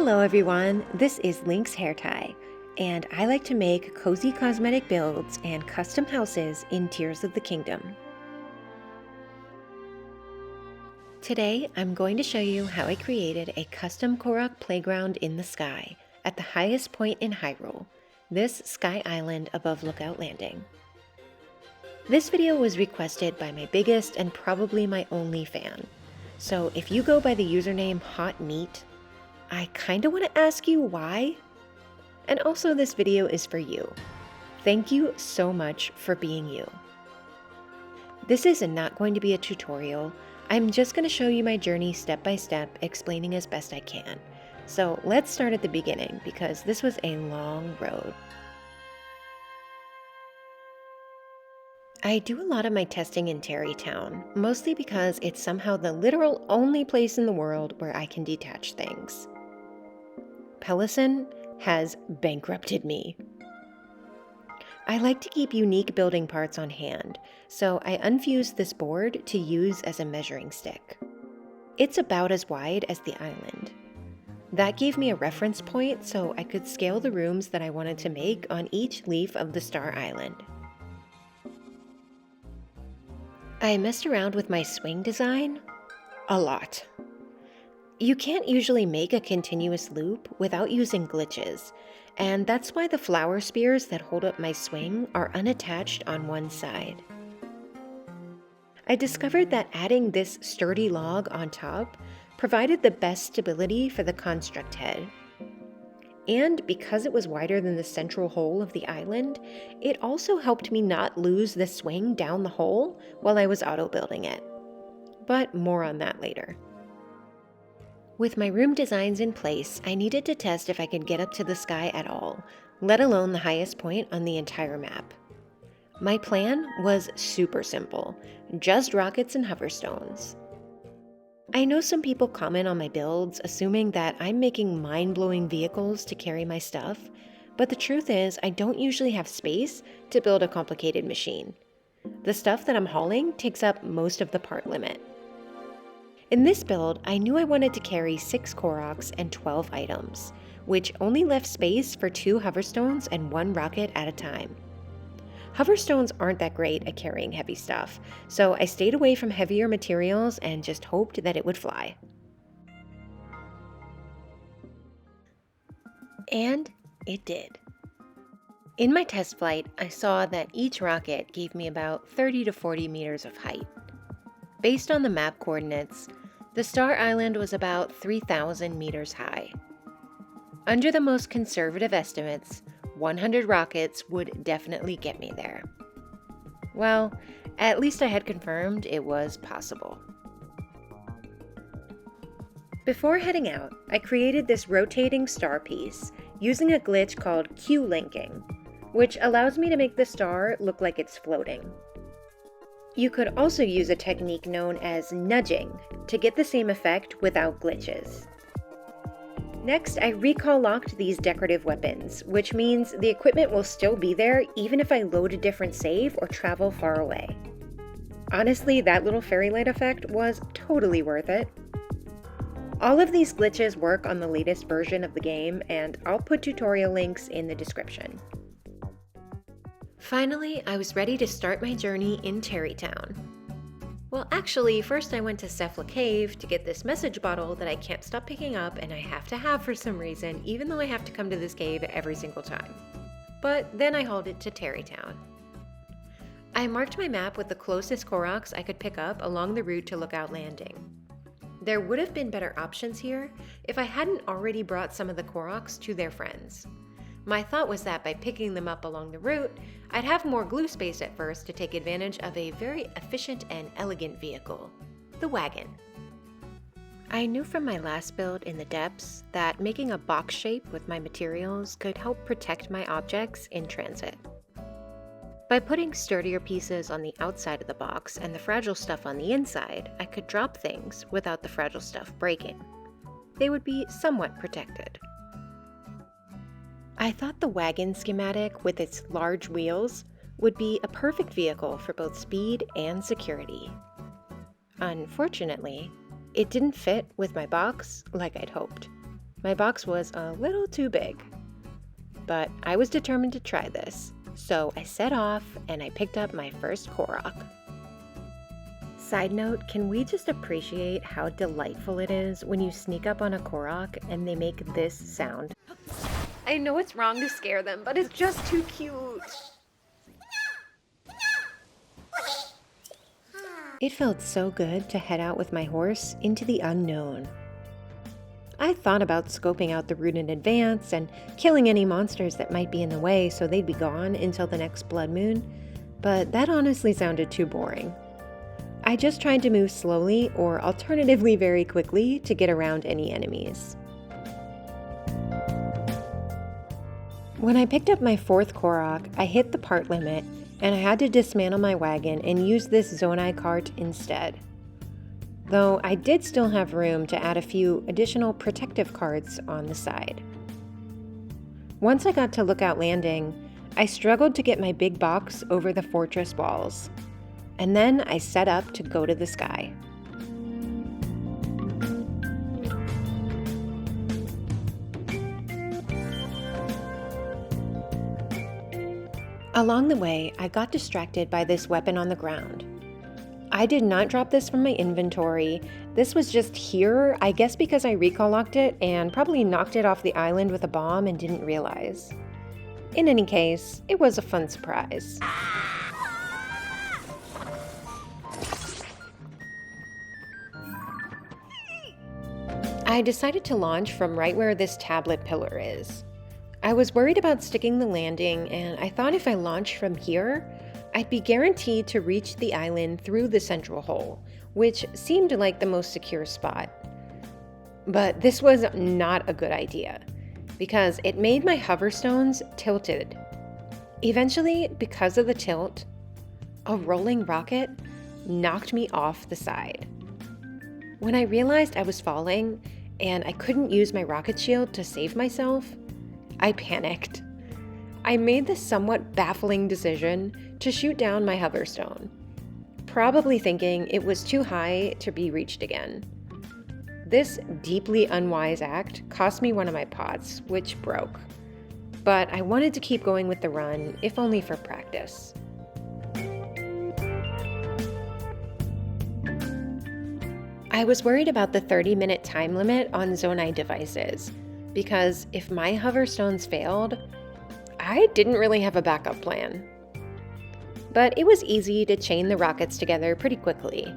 Hello everyone, this is Link's Hair Tie, and I like to make cozy cosmetic builds and custom houses in Tears of the Kingdom. Today, I'm going to show you how I created a custom Korok Playground in the sky at the highest point in Hyrule, this sky island above Lookout Landing. This video was requested by my biggest and probably my only fan, so if you go by the username HotMeat, I kinda want to ask you why. And also this video is for you. Thank you so much for being you. This is not going to be a tutorial. I'm just going to show you my journey step by step, explaining as best I can. So let's start at the beginning because this was a long road. I do a lot of my testing in Terrytown, mostly because it's somehow the literal only place in the world where I can detach things. Pelison has bankrupted me. I like to keep unique building parts on hand, so I unfused this board to use as a measuring stick. It's about as wide as the island. That gave me a reference point so I could scale the rooms that I wanted to make on each leaf of the Star Island. I messed around with my swing design a lot. You can't usually make a continuous loop without using glitches, and that's why the flower spears that hold up my swing are unattached on one side. I discovered that adding this sturdy log on top provided the best stability for the construct head. And because it was wider than the central hole of the island, it also helped me not lose the swing down the hole while I was auto-building it. But more on that later. With my room designs in place, I needed to test if I could get up to the sky at all, let alone the highest point on the entire map. My plan was super simple, just rockets and hoverstones. I know some people comment on my builds, assuming that I'm making mind-blowing vehicles to carry my stuff, but the truth is I don't usually have space to build a complicated machine. The stuff that I'm hauling takes up most of the part limit. In this build, I knew I wanted to carry 6 Koroks and 12 items, which only left space for 2 hoverstones and 1 rocket at a time. Hoverstones aren't that great at carrying heavy stuff, so I stayed away from heavier materials and just hoped that it would fly. And it did. In my test flight, I saw that each rocket gave me about 30 to 40 meters of height. Based on the map coordinates, the Star Island was about 3,000 meters high. Under the most conservative estimates, 100 rockets would definitely get me there. Well, at least I had confirmed it was possible. Before heading out, I created this rotating star piece using a glitch called Q-linking, which allows me to make the star look like it's floating. You could also use a technique known as nudging to get the same effect without glitches. Next, I recall locked these decorative weapons, which means the equipment will still be there even if I load a different save or travel far away. Honestly, that little fairy light effect was totally worth it. All of these glitches work on the latest version of the game, and I'll put tutorial links in the description. Finally, I was ready to start my journey in Terrytown. Well, actually, first I went to Cephla Cave to get this message bottle that I can't stop picking up and I have to have for some reason, even though I have to come to this cave every single time. But then I hauled it to Terrytown. I marked my map with the closest Koroks I could pick up along the route to Lookout Landing. There would have been better options here if I hadn't already brought some of the Koroks to their friends. My thought was that by picking them up along the route, I'd have more glue space at first to take advantage of a very efficient and elegant vehicle, the wagon. I knew from my last build in the depths that making a box shape with my materials could help protect my objects in transit. By putting sturdier pieces on the outside of the box and the fragile stuff on the inside, I could drop things without the fragile stuff breaking. They would be somewhat protected. I thought the wagon schematic with its large wheels would be a perfect vehicle for both speed and security. Unfortunately, it didn't fit with my box like I'd hoped. My box was a little too big, but I was determined to try this, so I set off and I picked up my first Korok. Side note, can we just appreciate how delightful it is when you sneak up on a Korok and they make this sound? I know it's wrong to scare them, but it's just too cute. It felt so good to head out with my horse into the unknown. I thought about scoping out the route in advance and killing any monsters that might be in the way so they'd be gone until the next blood moon, but that honestly sounded too boring. I just tried to move slowly or alternatively very quickly to get around any enemies. When I picked up my fourth Korok, I hit the part limit and I had to dismantle my wagon and use this Zonai cart instead. Though I did still have room to add a few additional protective carts on the side. Once I got to Lookout Landing, I struggled to get my big box over the fortress walls. And then I set up to go to the sky. Along the way, I got distracted by this weapon on the ground. I did not drop this from my inventory. This was just here, I guess because I recall locked it and probably knocked it off the island with a bomb and didn't realize. In any case, it was a fun surprise. I decided to launch from right where this tablet pillar is. I was worried about sticking the landing, and I thought if I launched from here, I'd be guaranteed to reach the island through the central hole, which seemed like the most secure spot. But this was not a good idea, because it made my hoverstones tilted. Eventually, because of the tilt, a rolling rocket knocked me off the side. When I realized I was falling, and I couldn't use my rocket shield to save myself, I panicked. I made the somewhat baffling decision to shoot down my hoverstone, probably thinking it was too high to be reached again. This deeply unwise act cost me one of my pots, which broke. But I wanted to keep going with the run, if only for practice. I was worried about the 30-minute time limit on Zonai devices, because if my hoverstones failed, I didn't really have a backup plan. But it was easy to chain the rockets together pretty quickly.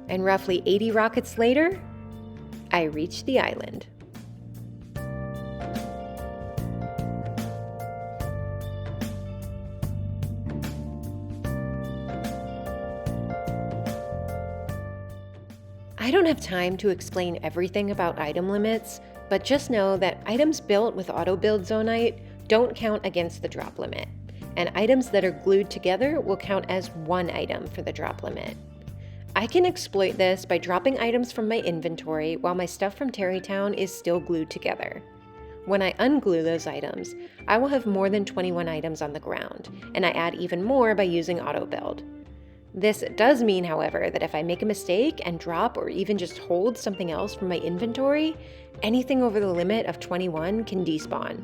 And roughly 80 rockets later, I reached the island. I don't have time to explain everything about item limits, but just know that items built with auto-build Zonite don't count against the drop limit, and items that are glued together will count as one item for the drop limit. I can exploit this by dropping items from my inventory while my stuff from Terrytown is still glued together. When I unglue those items, I will have more than 21 items on the ground, and I add even more by using auto-build. This does mean, however, that if I make a mistake and drop or even just hold something else from my inventory, anything over the limit of 21 can despawn.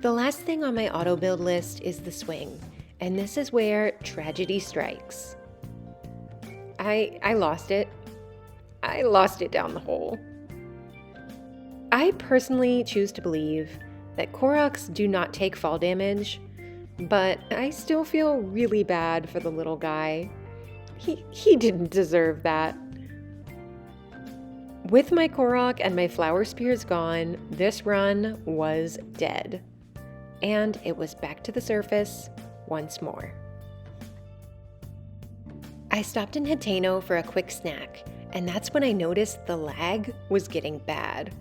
The last thing on my auto-build list is the swing, and this is where tragedy strikes. I lost it. I lost it down the hole. I personally choose to believe that Koroks do not take fall damage, but I still feel really bad for the little guy. He didn't deserve that. With my Korok and my flower spears gone, this run was dead. And it was back to the surface once more. I stopped in Hateno for a quick snack, and that's when I noticed the lag was getting bad.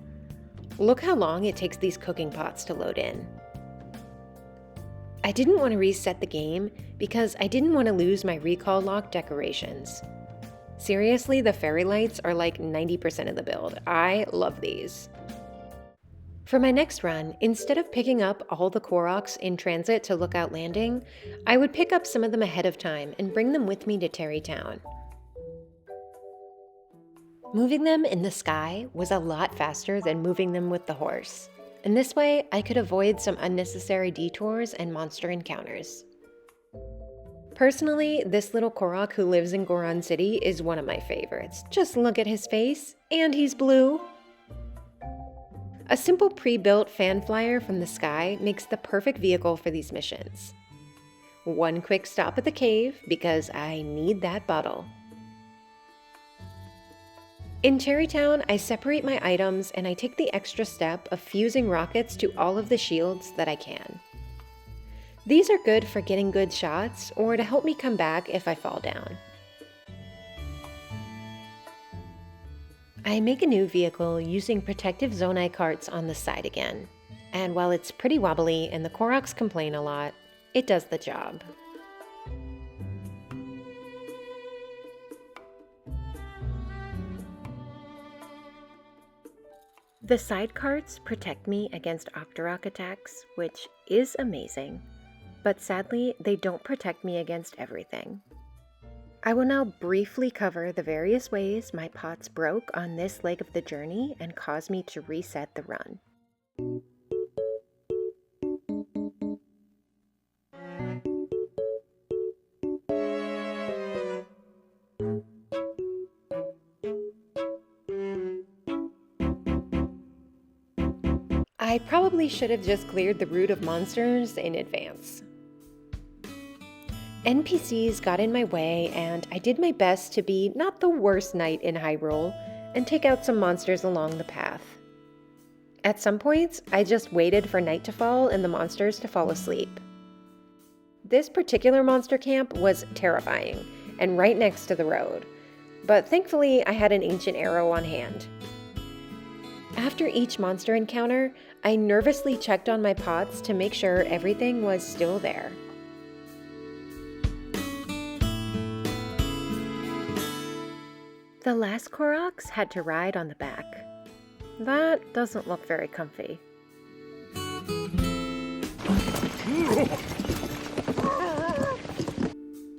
Look how long it takes these cooking pots to load in. I didn't want to reset the game because I didn't want to lose my recall lock decorations. Seriously, the fairy lights are like 90% of the build. I love these. For my next run, instead of picking up all the Koroks in transit to Lookout Landing, I would pick up some of them ahead of time and bring them with me to Terrytown. Moving them in the sky was a lot faster than moving them with the horse, and this way I could avoid some unnecessary detours and monster encounters. Personally, this little Korok who lives in Goron City is one of my favorites. Just look at his face, and he's blue. A simple pre-built fan flyer from the sky makes the perfect vehicle for these missions. One quick stop at the cave because I need that bottle. In Cherry Town, I separate my items and I take the extra step of fusing rockets to all of the shields that I can. These are good for getting good shots or to help me come back if I fall down. I make a new vehicle using protective zonai carts on the side again, and while it's pretty wobbly and the Koroks complain a lot, it does the job. The side carts protect me against Octorok attacks, which is amazing, but sadly they don't protect me against everything. I will now briefly cover the various ways my pots broke on this leg of the journey and caused me to reset the run. I probably should have just cleared the route of monsters in advance. NPCs got in my way, and I did my best to be not the worst knight in Hyrule and take out some monsters along the path. At some points, I just waited for night to fall and the monsters to fall asleep. This particular monster camp was terrifying and right next to the road, but thankfully I had an ancient arrow on hand. After each monster encounter, I nervously checked on my pots to make sure everything was still there. The last Koroks had to ride on the back. That doesn't look very comfy.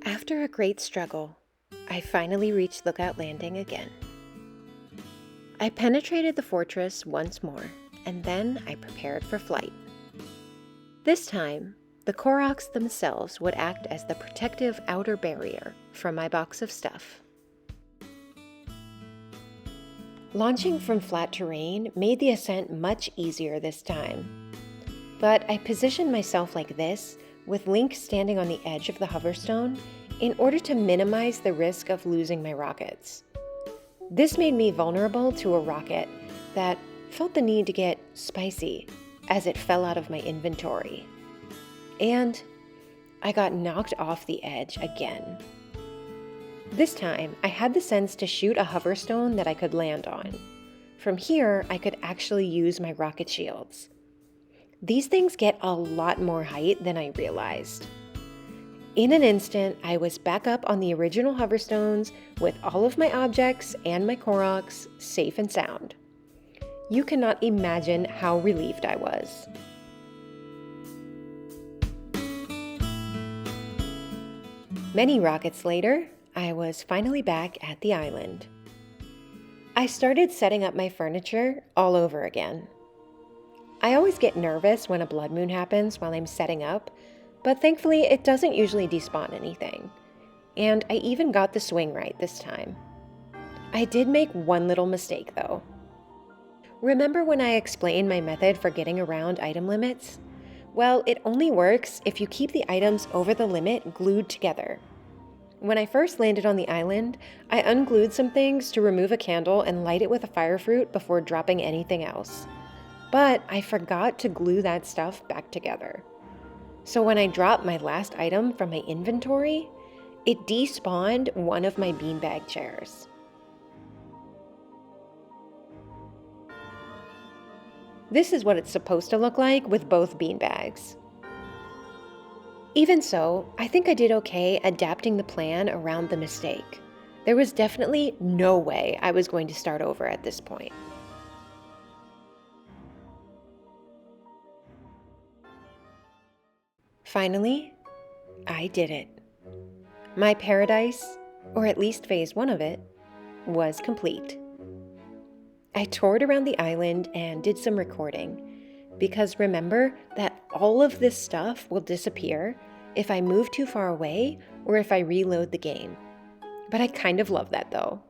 After a great struggle, I finally reached Lookout Landing again. I penetrated the fortress once more, and then I prepared for flight. This time, the Koroks themselves would act as the protective outer barrier from my box of stuff. Launching from flat terrain made the ascent much easier this time. But I positioned myself like this, with Link standing on the edge of the hoverstone, in order to minimize the risk of losing my rockets. This made me vulnerable to a rocket that felt the need to get spicy as it fell out of my inventory. And I got knocked off the edge again. This time, I had the sense to shoot a hoverstone that I could land on. From here, I could actually use my rocket shields. These things get a lot more height than I realized. In an instant, I was back up on the original hoverstones with all of my objects and my Koroks safe and sound. You cannot imagine how relieved I was. Many rockets later, I was finally back at the island. I started setting up my furniture all over again. I always get nervous when a blood moon happens while I'm setting up, but thankfully it doesn't usually despawn anything. And I even got the swing right this time. I did make one little mistake though. Remember when I explained my method for getting around item limits? Well, it only works if you keep the items over the limit glued together. When I first landed on the island, I unglued some things to remove a candle and light it with a fire fruit before dropping anything else. But I forgot to glue that stuff back together. So when I dropped my last item from my inventory, it despawned one of my beanbag chairs. This is what it's supposed to look like with both beanbags. Even so, I think I did okay adapting the plan around the mistake. There was definitely no way I was going to start over at this point. Finally, I did it. My paradise, or at least phase 1 of it, was complete. I toured around the island and did some recording, because remember that all of this stuff will disappear if I move too far away or if I reload the game. But I kind of love that though.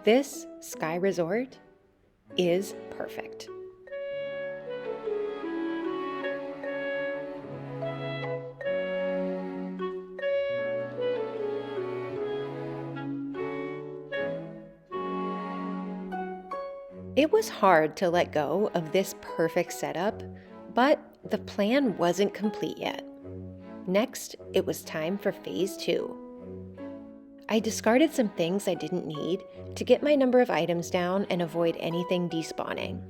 This Sky Resort is perfect. It was hard to let go of this perfect setup, but the plan wasn't complete yet. Next, it was time for Phase 2. I discarded some things I didn't need to get my number of items down and avoid anything despawning.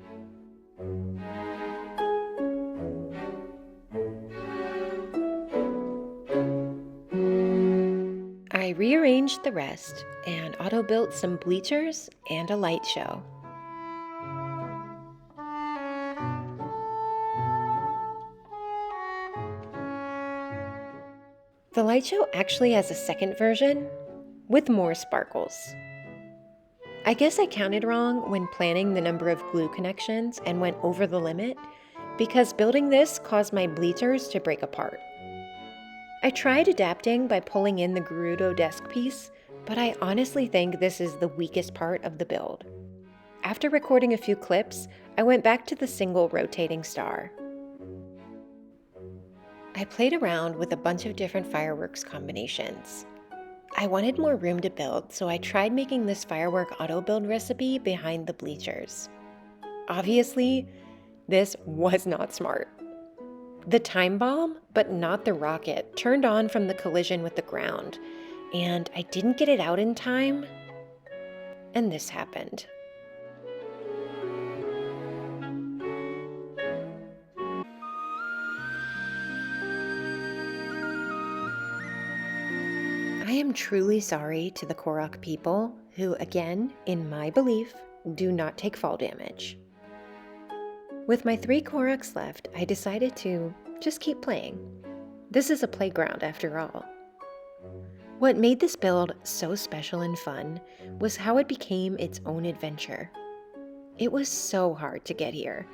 I rearranged the rest and auto-built some bleachers and a light show. The light show actually has a second version with more sparkles. I guess I counted wrong when planning the number of glue connections and went over the limit because building this caused my bleachers to break apart. I tried adapting by pulling in the Gerudo desk piece, but I honestly think this is the weakest part of the build. After recording a few clips, I went back to the single rotating star. I played around with a bunch of different fireworks combinations. I wanted more room to build, so I tried making this firework auto-build recipe behind the bleachers. Obviously, this was not smart. The time bomb, but not the rocket, turned on from the collision with the ground, and I didn't get it out in time, and this happened. I am truly sorry to the Korok people who, again, in my belief, do not take fall damage. With my 3 Koroks left, I decided to just keep playing. This is a playground after all. What made this build so special and fun was how it became its own adventure. It was so hard to get here,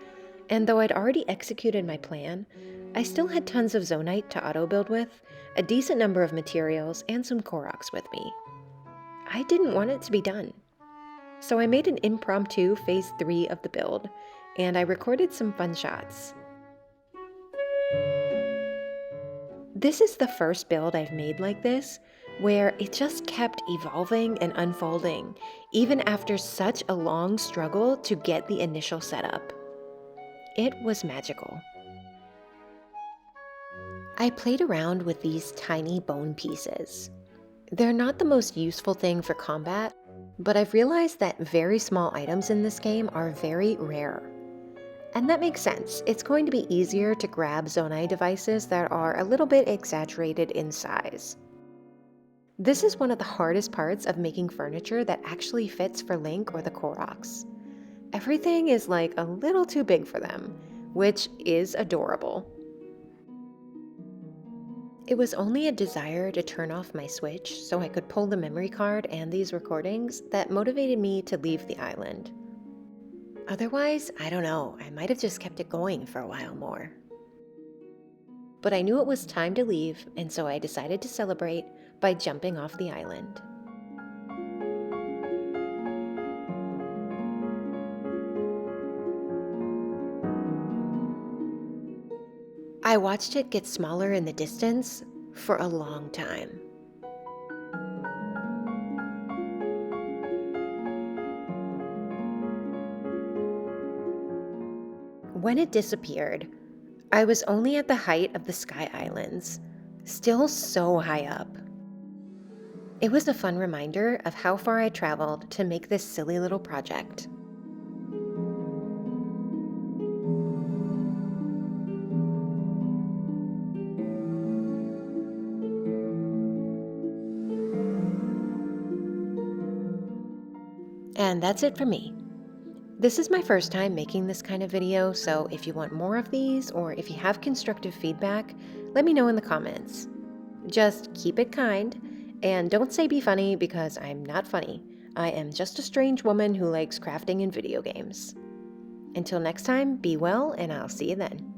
and though I'd already executed my plan, I still had tons of Zonite to auto-build with, a decent number of materials, and some Koroks with me. I didn't want it to be done. So I made an impromptu Phase 3 of the build, and I recorded some fun shots. This is the first build I've made like this, where it just kept evolving and unfolding, even after such a long struggle to get the initial setup. It was magical. I played around with these tiny bone pieces. They're not the most useful thing for combat, but I've realized that very small items in this game are very rare. And that makes sense. It's going to be easier to grab Zonai devices that are a little bit exaggerated in size. This is one of the hardest parts of making furniture that actually fits for Link or the Koroks. Everything is like a little too big for them, which is adorable. It was only a desire to turn off my Switch so I could pull the memory card and these recordings that motivated me to leave the island. Otherwise, I don't know, I might have just kept it going for a while more. But I knew it was time to leave, and so I decided to celebrate by jumping off the island. I watched it get smaller in the distance for a long time. When it disappeared, I was only at the height of the Sky Islands, still so high up. It was a fun reminder of how far I traveled to make this silly little project. And that's it for me. This is my first time making this kind of video, so if you want more of these or if you have constructive feedback, let me know in the comments. Just keep it kind, and don't say be funny because I'm not funny. I am just a strange woman who likes crafting and video games. Until next time, be well, and I'll see you then.